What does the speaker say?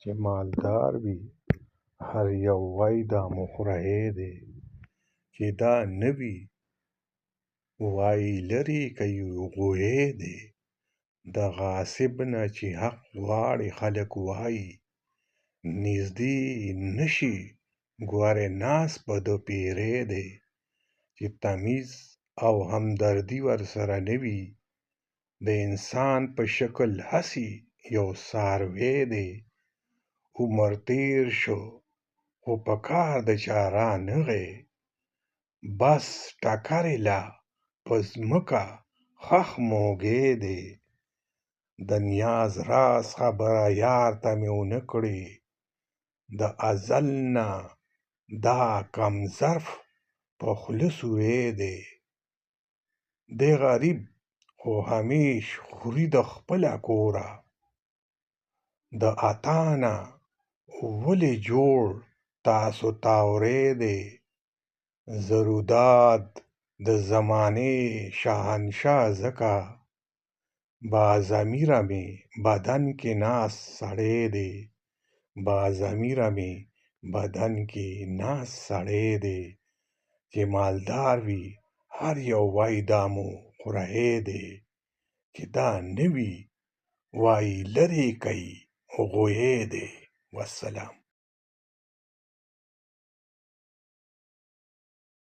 چې مالدار وي هر یو وای دا مخرهی دی چې دا نه وي وای لرې کوي غویی دی د غاصب نه چې حق غواړي خلک وایي نږدې نه شي ګورې ناست په ده پیری دی چې تمیز او همدردي ورسره نه وي د انسان په شکل هسې یو څاروی دی عمر تېر شو خو په کار د چا رانغی بس ټکر یې لا په ځمکه ښخ موږی دی د نیاز راز خبره یار ته مې ونه کړې د ازل نه دا کم ظرف په خوله سوری دی دی غریب خو همیش خوري د خپله کوره د عطا نه ولې جوړ تاسو تاوری دی زروداد د زمانې شهنشاه ځکه باضمیره مې بدن کې ناست سړی دی باضمیره مې بدن کې ناست سړی دی چې مالدار وي هر یو وای دا مو خورهی دی چې دا نه وي وای لرې کوي غویی دی والسلام